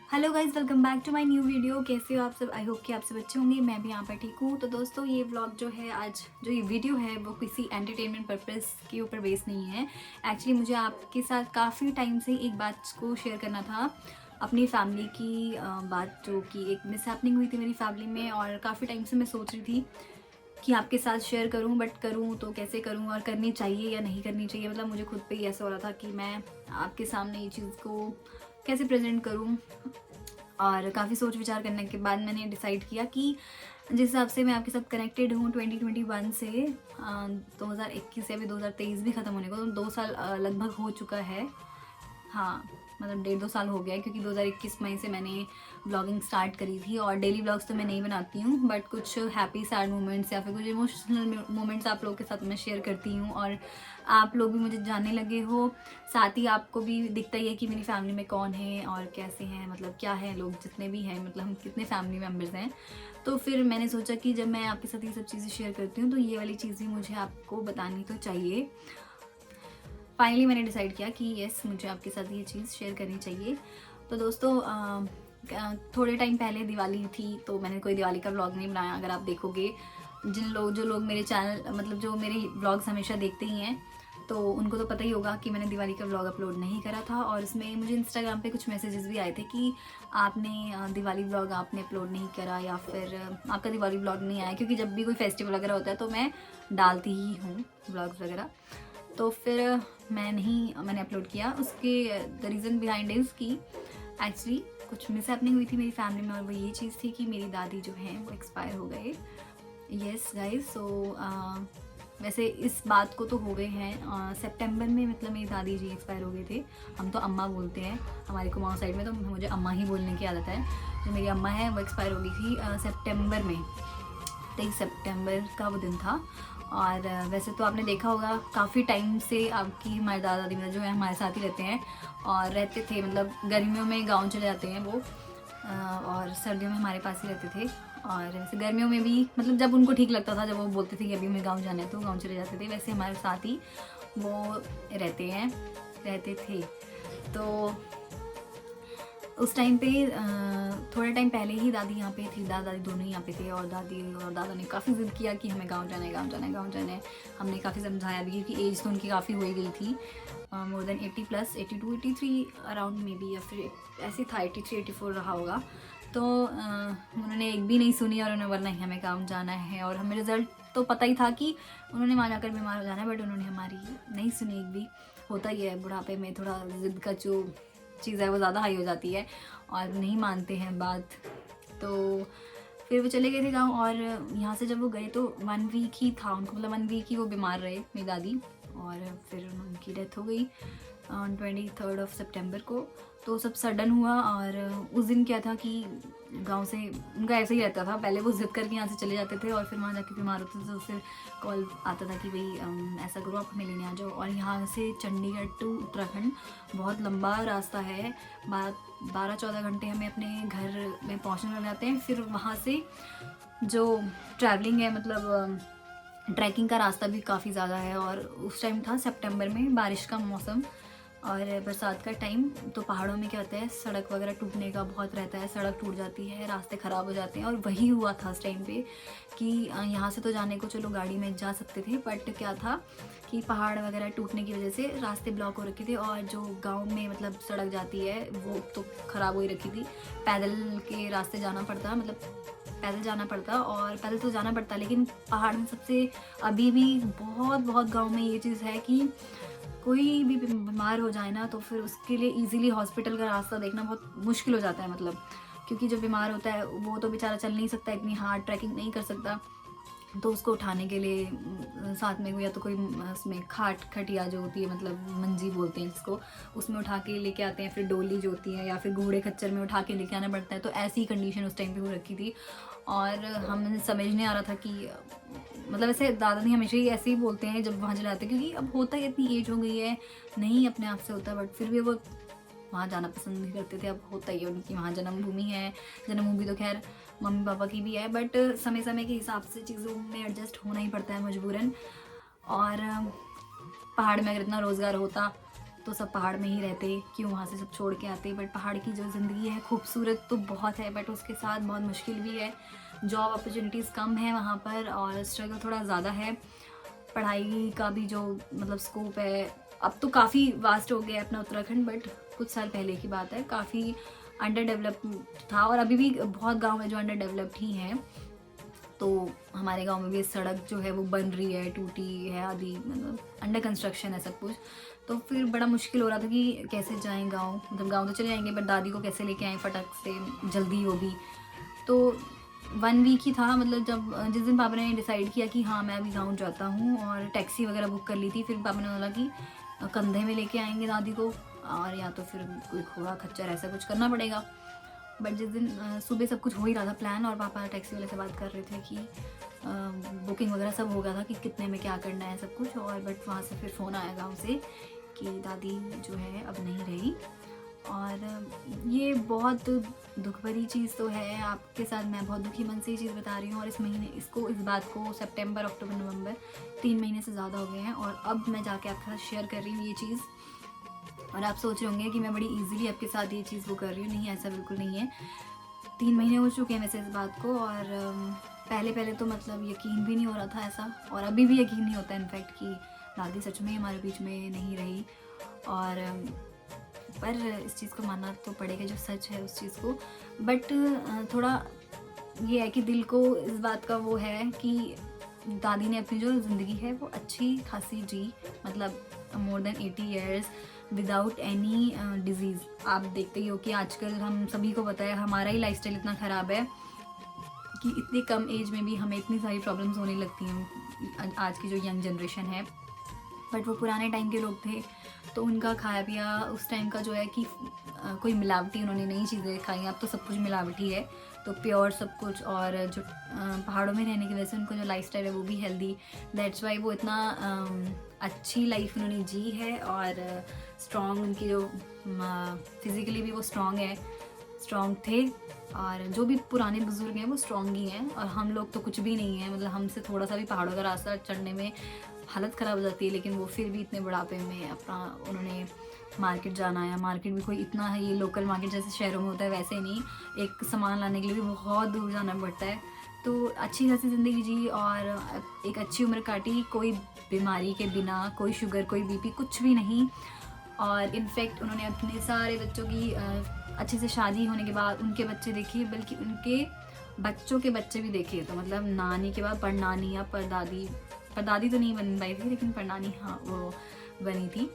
Hello guys, welcome back to my new video. कैसे हो आप सब? आई होप कि आप सब अच्छे होंगे। मैं भी यहाँ पर ठीक हूँ। तो दोस्तों, ये व्लॉग जो है, आज जो ये वीडियो है वो किसी एंटरटेनमेंट पर्पस के ऊपर बेस नहीं है। एक्चुअली मुझे आपके साथ काफ़ी टाइम से एक बात को शेयर करना था, अपनी फैमिली की बात, जो कि एक मिस हैपनिंग हुई थी मेरी फैमिली में। और काफ़ी टाइम से मैं सोच रही थी कि आपके साथ शेयर करूं, बट करूं तो कैसे करूं और करनी चाहिए या नहीं करनी चाहिए। मतलब मुझे खुद पे ही ऐसा हो रहा था कि मैं आपके सामने ये चीज़ को कैसे प्रेजेंट करूं। और काफ़ी सोच विचार करने के बाद मैंने डिसाइड किया कि जिस हिसाब से मैं आपके साथ कनेक्टेड हूँ 2021 से 2021 से अभी 2023 भी ख़त्म होने को, तो 2 साल लगभग हो चुका है। हाँ, मतलब 1.5-2 साल हो गया है, क्योंकि 2021 मई से मैंने ब्लॉगिंग स्टार्ट करी थी। और डेली ब्लॉग्स तो मैं नहीं बनाती हूँ, बट कुछ हैप्पी सैड मोमेंट्स या फिर कुछ इमोशनल मोमेंट्स आप लोगों के साथ मैं शेयर करती हूँ। और आप लोग भी मुझे जानने लगे हो, साथ ही आपको भी दिखता ही है कि मेरी फैमिली में कौन है और कैसे हैं, मतलब क्या है लोग, जितने भी हैं, मतलब हम कितने फैमिली मेम्बर्स हैं। तो फिर मैंने सोचा कि जब मैं आपके साथ ये सब चीज़ें शेयर करती हूँ तो ये वाली चीज़ भी मुझे आपको बतानी तो चाहिए। फाइनली मैंने डिसाइड किया कि येस, मुझे आपके साथ ये चीज़ शेयर करनी चाहिए। तो दोस्तों, थोड़े टाइम पहले दिवाली थी, तो मैंने कोई दिवाली का व्लॉग नहीं बनाया। अगर आप देखोगे, जो लोग मेरे चैनल, मतलब जो मेरे व्लॉग्स हमेशा देखते ही हैं, तो उनको तो पता ही होगा कि मैंने दिवाली का व्लॉग अपलोड नहीं करा था। और इसमें मुझे इंस्टाग्राम पे कुछ मैसेजेस भी आए थे कि आपने दिवाली व्लॉग आपने अपलोड नहीं करा, या फिर आपका दिवाली व्लॉग नहीं आया। क्योंकि जब भी कोई फेस्टिवल वगैरह होता है तो मैं डालती ही हूँ व्लॉग्स वगैरह। तो फिर मैंने अपलोड किया। उसके द रीज़न बिहाइंड इज़ कि एक्चुअली कुछ मिस हैपनिंग हुई थी मेरी फैमिली में, और वो ये चीज़ थी कि मेरी दादी जो हैं वो एक्सपायर हो गए। येस गाइस, सो वैसे इस बात को तो हो गए हैं सितंबर में, मतलब मेरी दादी जी एक्सपायर हो गए थे। हम तो अम्मा बोलते हैं हमारे कुमाऊँ साइड में, तो मुझे अम्मा ही बोलने की आदत है। जो मेरी अम्मा है वो एक्सपायर हो गई थी सितंबर में, 23 सितंबर का वो दिन था। और वैसे तो आपने देखा होगा, काफ़ी टाइम से आपकी हमारे दादा दादी मतलब जो है हमारे साथ ही रहते हैं और रहते थे। मतलब गर्मियों में गांव चले जाते हैं वो, और सर्दियों में हमारे पास ही रहते थे। और वैसे गर्मियों में भी, मतलब जब उनको ठीक लगता था, जब वो बोलते थे कि अभी हमें गाँव जाना है, तो गाँव चले जाते थे। वैसे हमारे साथ ही वो रहते थे। तो उस टाइम पे थोड़े टाइम पहले ही दादी यहाँ पे थी, दादा दादी दोनों ही यहाँ पे थे। और दादी और दादा ने काफ़ी ज़िद किया कि हमें गांव जाना है, गांव जाना है, गांव जाना है। हमने काफ़ी समझाया भी, क्योंकि एज तो उनकी काफ़ी हो ही गई थी, more than 80 plus, 82 83 around may be, या फिर ऐसे था 83 84 रहा होगा। तो उन्होंने एक भी नहीं सुनी और उन्होंने बोला नहीं, हमें गाँव जाना है। और हमें रिज़ल्ट तो पता ही था कि उन्होंने वहाँ जाकर बीमार हो जाना है, बट उन्होंने हमारी नहीं सुनी एक भी। होता ही है बुढ़ापे में, थोड़ा ज़िद का जो चीज़ है वो ज़्यादा हाई हो जाती है और नहीं मानते हैं बात। तो फिर वो चले गए थे गाँव। और यहाँ से जब वो गए तो 1 वीक ही था उनको, मतलब 1 वीक ही वो बीमार रहे मेरी दादी। और फिर उनकी डेथ हो गई ऑन 23 सितंबर को। तो सब सडन हुआ। और उस दिन क्या था कि गांव से उनका ऐसे ही रहता था, पहले वो जिद करके यहाँ से चले जाते थे और फिर वहाँ जाके बीमार होते थे, तो फिर कॉल आता था कि भाई ऐसा करो, आप हमें लेने आ जाओ। और यहाँ से चंडीगढ़ टू उत्तराखंड बहुत लंबा रास्ता है, 12-14 घंटे हमें अपने घर में पहुँचने लग जाते हैं। फिर वहाँ से जो ट्रैवलिंग है, मतलब ट्रैकिंग का रास्ता भी काफ़ी ज़्यादा है। और उस टाइम था सितंबर में, बारिश का मौसम और बरसात का टाइम। तो पहाड़ों में क्या होता है, सड़क वगैरह टूटने का बहुत रहता है, सड़क टूट जाती है, रास्ते ख़राब हो जाते हैं। और वही हुआ था उस टाइम पे कि यहाँ से तो जाने को चलो गाड़ी में जा सकते थे, बट क्या था कि पहाड़ वगैरह टूटने की वजह से रास्ते ब्लॉक हो रखे थे। और जो गाँव में मतलब सड़क जाती है वो तो ख़राब हो ही रखी थी, पैदल के रास्ते जाना पड़ता, मतलब पैदल जाना पड़ता। और पैदल तो जाना पड़ता, लेकिन पहाड़ में सबसे अभी भी बहुत बहुत गांव में ये चीज़ है कि कोई भी बीमार हो जाए ना, तो फिर उसके लिए इजीली हॉस्पिटल का रास्ता देखना बहुत मुश्किल हो जाता है। मतलब क्योंकि जब बीमार होता है वो तो बेचारा चल नहीं सकता, इतनी हार्ड ट्रैकिंग नहीं कर सकता, तो उसको उठाने के लिए साथ में या तो कोई उसमें खटिया जो होती है, मतलब मंजी बोलते हैं जिसको, उसमें उठा के लेके आते हैं। फिर डोली जो होती है या फिर घोड़े खच्चर में उठा के लेके आना पड़ता है। तो ऐसी कंडीशन उस टाइम पे हो रखी थी। और हमें समझ नहीं आ रहा था कि मतलब ऐसे दादा जी हमेशा ही ऐसे ही बोलते हैं जब वहाँ चलाते हैं, क्योंकि अब होता है, इतनी एज हो गई है, नहीं अपने आप से होता, बट फिर भी वो वहाँ जाना पसंद नहीं करते थे। अब होता ही है, उनकी वहाँ जन्मभूमि है, जन्मभूमि तो खैर मम्मी पापा की भी है, बट समय समय के हिसाब से चीज़ों में एडजस्ट होना ही पड़ता है मजबूरन। और पहाड़ में अगर इतना रोज़गार होता तो सब पहाड़ में ही रहते, क्यों वहाँ से सब छोड़ के आते। बट पहाड़ की जो ज़िंदगी है खूबसूरत तो बहुत है, बट उसके साथ बहुत मुश्किल भी है। जॉब अपॉर्चुनिटीज़ कम है वहाँ पर और स्ट्रगल थोड़ा ज़्यादा है। पढ़ाई का भी जो मतलब स्कोप है, अब तो काफ़ी वास्ट हो गया है अपना उत्तराखंड, बट कुछ साल पहले की बात है, काफ़ी अंडर डेवलप था और अभी भी बहुत गांव है जो अंडर डेवलप्ड ही हैं। तो हमारे गांव में भी सड़क जो है वो बन रही है, टूटी है आदि, मतलब अंडर कंस्ट्रक्शन है सब कुछ। तो फिर बड़ा मुश्किल हो रहा था कि कैसे जाएं गांव, मतलब गांव तो चले जाएंगे बट दादी को कैसे लेके आएँ फटक से, जल्दी हो भी। तो 1 वीक ही था, मतलब जब जिस दिन पापा ने डिसाइड किया कि हाँ मैं अभी गाँव जाता हूँ, और टैक्सी वगैरह बुक कर ली थी। फिर पापा ने बोला कि कंधे में लेके आएंगे दादी को, और या तो फिर कोई घोड़ा खच्चर ऐसा कुछ करना पड़ेगा। बट जिस दिन सुबह सब कुछ हो ही रहा था प्लान, और पापा टैक्सी वाले से बात कर रहे थे कि बुकिंग वगैरह सब हो गया था कि कितने में क्या करना है सब कुछ। और बट वहाँ से फिर फ़ोन आया गाँव से कि दादी जो है अब नहीं रही। और ये बहुत दुख भरी चीज़ तो है, आपके साथ मैं बहुत दुखी मन से ये चीज़ बता रही हूँ। और इस महीने इस बात को सितंबर, अक्टूबर, नवंबर 3 महीने से ज़्यादा हो गए हैं, और अब मैं जाके आपके साथ शेयर कर रही हूँ ये चीज़। और आप सोच रहे होंगे कि मैं बड़ी इजीली आपके साथ ये चीज़ वो कर रही हूँ, नहीं ऐसा बिल्कुल नहीं है। 3 महीने हो चुके हैं वैसे इस बात को, और पहले तो मतलब यकीन भी नहीं हो रहा था ऐसा, और अभी भी यकीन नहीं होता इनफैक्ट कि दादी सच में हमारे बीच में नहीं रही। और पर इस चीज़ को मानना तो पड़ेगा जो सच है उस चीज़ को। बट थोड़ा ये है कि दिल को इस बात का वो है कि दादी ने अपनी जो ज़िंदगी है वो अच्छी खासी जी, मतलब more than 80 years without any disease. आप देखते ही हो कि आजकल हम सभी को पता है हमारा ही लाइफस्टाइल इतना ख़राब है कि इतनी कम एज में भी हमें इतनी सारी प्रॉब्लम्स होने लगती हैं आज की जो यंग जनरेशन है। बट वो पुराने टाइम के लोग थे तो उनका खाया पिया उस टाइम का जो है कि कोई मिलावटी उन्होंने नई चीज़ें खाई। अब तो सब कुछ मिलावटी है, तो प्योर सब कुछ। और जो पहाड़ों में रहने की वजह से उनको जो लाइफस्टाइल है वो भी हेल्दी, दैट्स वाई वो इतना अच्छी लाइफ उन्होंने जी है। और स्ट्रॉन्ग उनकी जो फिज़िकली भी वो स्ट्रॉन्ग थे। और जो भी पुराने बुजुर्ग हैं वो स्ट्रॉन्ग ही हैं, और हम लोग तो कुछ भी नहीं है। मतलब हमसे थोड़ा सा भी पहाड़ों का रास्ता चढ़ने में हालत ख़राब हो जाती है, लेकिन वो फिर भी इतने बुढ़ापे में अपना उन्होंने मार्केट जाना है। मार्केट भी कोई इतना है, ये लोकल मार्केट जैसे शहरों में होता है वैसे नहीं, एक सामान लाने के लिए भी बहुत दूर जाना पड़ता है। तो अच्छी खासी ज़िंदगी जी और एक अच्छी उम्र काटी, कोई बीमारी के बिना, कोई शुगर, कोई बीपी, कुछ भी नहीं। और इनफैक्ट उन्होंने अपने सारे बच्चों की अच्छे से शादी होने के बाद उनके बच्चे देखे, बल्कि उनके बच्चों के बच्चे भी देखे। तो मतलब नानी के बाद परनानी या परदादी तो नहीं बन पाई थी, लेकिन परनानी हाँ वो बनी थी।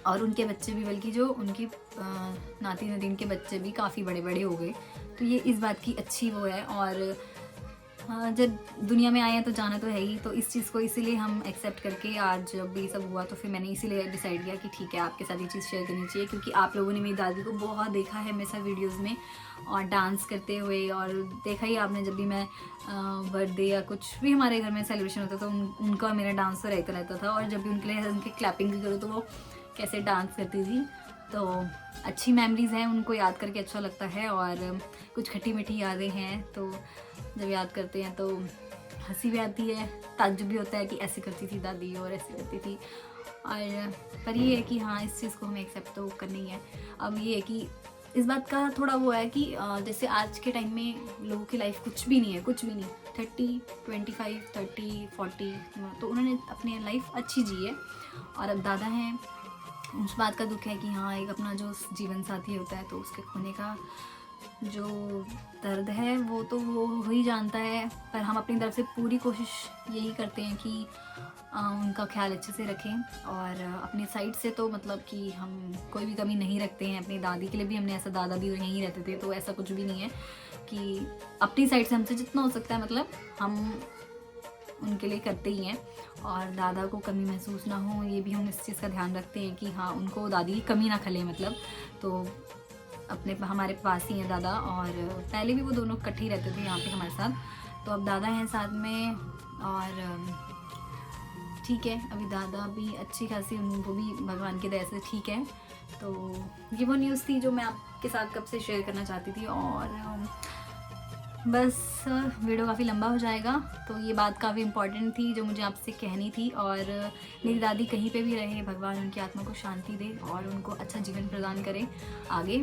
और उनके बच्चे भी, बल्कि जो उनकी नाती नातिन के बच्चे भी काफ़ी बड़े बड़े हो गए। तो ये इस बात की अच्छी वो है। और जब दुनिया में आए हैं तो जाना तो है ही, तो इस चीज़ को इसीलिए हम एक्सेप्ट करके आज जब ये सब हुआ तो फिर मैंने इसीलिए डिसाइड किया कि ठीक है आपके साथ ये चीज़ शेयर करनी चाहिए। क्योंकि आप लोगों ने मेरी दादी को बहुत देखा है मेरे साथ वीडियोज़ में और डांस करते हुए, और देखा ही आपने जब भी मैं बर्थडे या कुछ भी हमारे घर में सेलिब्रेशन होता था तो उनका मेरा डांस तो रहता था। और जब भी उनके लिए उनकी क्लैपिंग भी करो तो वो कैसे डांस करती थी। तो अच्छी मेमोरीज़ हैं, उनको याद करके अच्छा लगता है। और कुछ खट्टी मीठी यादें हैं, तो जब याद करते हैं तो हंसी भी आती है, ताज्जुब भी होता है कि ऐसे करती थी दादी और ऐसे करती थी। और पर ये है कि हाँ इस चीज़ को हमें एक्सेप्ट तो करनी है। अब ये है कि इस बात का थोड़ा वो है कि जैसे आज के टाइम में लोगों की लाइफ कुछ भी नहीं है, 30, 25, 30, 40, तो उन्होंने अपनी लाइफ अच्छी जी है। और अब दादा हैं, उस बात का दुख है कि हाँ एक अपना जो जीवन साथी होता है तो उसके खोने का जो दर्द है वो तो वो हो ही जानता है। पर हम अपनी तरफ से पूरी कोशिश यही करते हैं कि उनका ख्याल अच्छे से रखें। और अपनी साइड से तो मतलब कि हम कोई भी कमी नहीं रखते हैं। अपनी दादी के लिए भी हमने ऐसा, दादा भी यहीं रहते थे तो ऐसा कुछ भी नहीं है कि अपनी साइड से हमसे जितना हो सकता है मतलब हम उनके लिए करते ही हैं। और दादा को कमी महसूस ना हो ये भी हम इस चीज़ का ध्यान रखते हैं कि हाँ उनको दादी की कमी ना खले मतलब। तो अपने हमारे पास ही हैं दादा, और पहले भी वो दोनों इकट्ठे ही रहते थे यहाँ पे हमारे साथ। तो अब दादा हैं साथ में, और ठीक है अभी दादा भी अच्छी खासी, वो भी भगवान की दया से ठीक है। तो ये वो न्यूज़ थी जो मैं आपके साथ कब से शेयर करना चाहती थी। और बस वीडियो काफ़ी लंबा हो जाएगा, तो ये बात काफ़ी इम्पोर्टेंट थी जो मुझे आपसे कहनी थी। और मेरी दादी कहीं पे भी रहे, भगवान उनकी आत्मा को शांति दे और उनको अच्छा जीवन प्रदान करे आगे।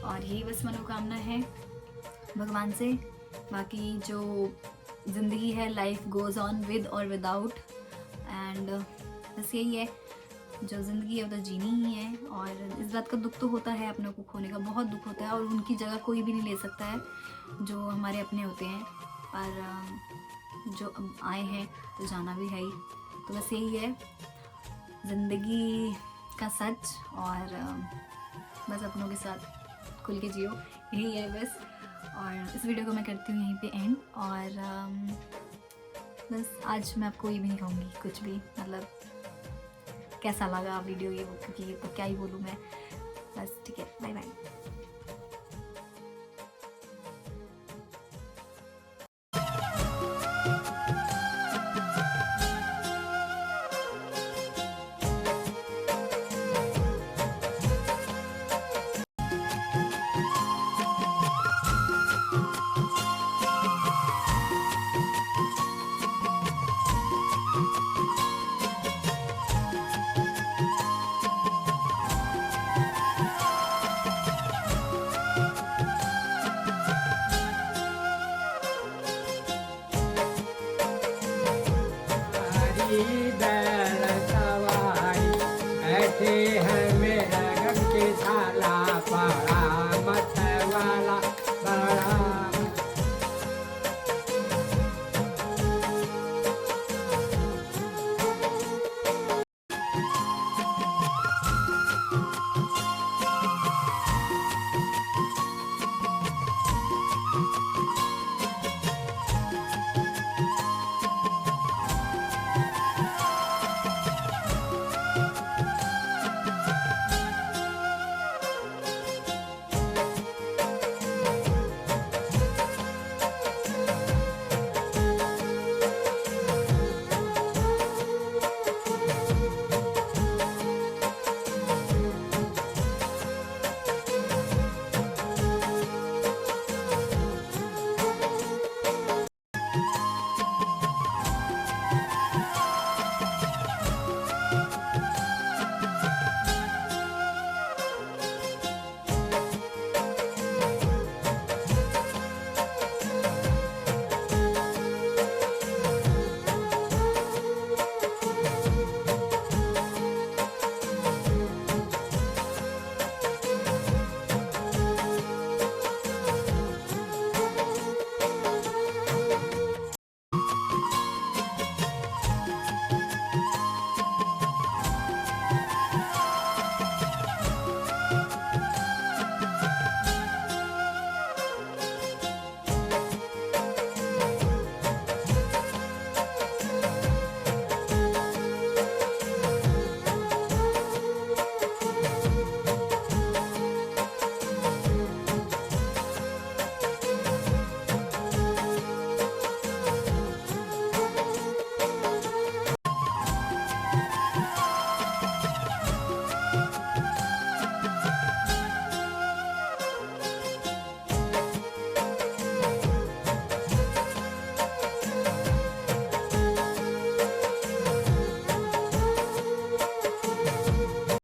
और यही बस मनोकामना है भगवान से। बाकी जो ज़िंदगी है, लाइफ गोज़ ऑन विद और विदाउट, एंड बस यही है, जो ज़िंदगी है वो तो जीनी ही है। और इस बात का दुख तो होता है, अपनों को खोने का बहुत दुख होता है, और उनकी जगह कोई भी नहीं ले सकता है जो हमारे अपने होते हैं। पर जो अब आए हैं तो जाना भी है ही, तो बस यही है ज़िंदगी का सच। और बस अपनों के साथ खुल के जियो, यही है बस। और इस वीडियो को मैं करती हूँ यहीं पे एंड। और बस आज मैं आपको ये भी नहीं कहूँगी कुछ भी, मतलब कैसा लगा वीडियो ये वो, क्योंकि ये तो क्या ही बोलूँ मैं। बस ठीक है, बाय बाय।